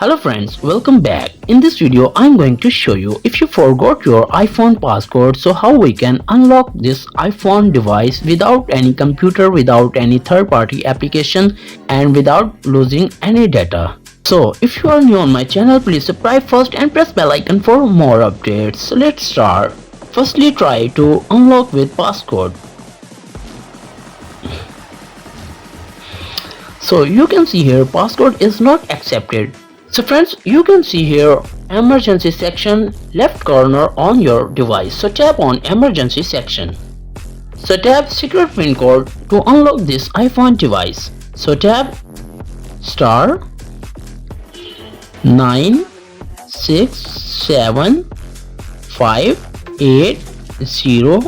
Hello friends, welcome back. In this video, I'm going to show you if you forgot your iPhone passcode, so how we can unlock this iPhone device without any computer, without any third-party application and without losing any data. So if you are new on my channel, please subscribe first and press bell icon for more updates. So let's start. Firstly, try to unlock with passcode. So you can see here passcode is not accepted. So friends, you can see here emergency section left corner on your device. So tap on emergency section. So tap secret pin code to unlock this iPhone device. So tap star 967 580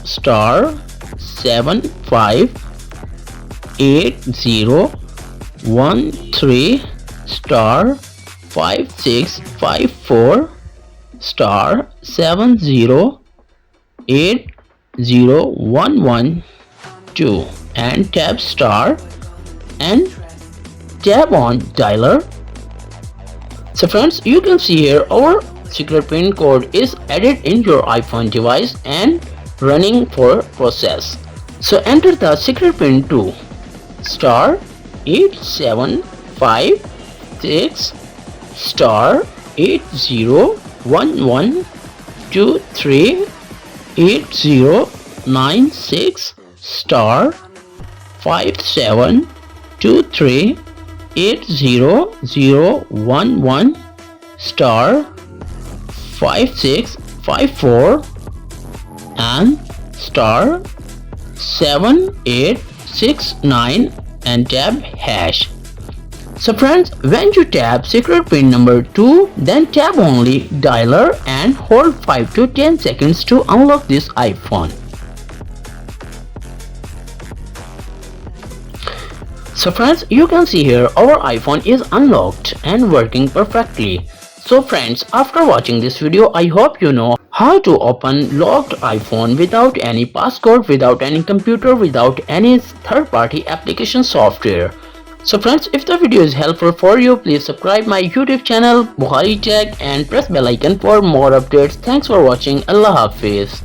star 758013 star 5654 star 7080112 and tap star and tap on dialer. So friends, you can see here our secret pin code is added in your iPhone device and running for process. So enter the secret pin to star 8756 star 801123 8096 star 5723 80011 star 5654 and star 7869 and tap hash. So friends, when you tap secret pin number 2, then tap only dialer and hold 5 to 10 seconds to unlock this iPhone. So friends, you can see here our iPhone is unlocked and working perfectly. So friends, after watching this video, I hope you know how to open locked iPhone without any passcode, without any computer, without any third-party application software. So friends, if the video is helpful for you, please subscribe my YouTube channel Bukhari Tech and press bell icon for more updates. Thanks for watching. Allah Hafiz.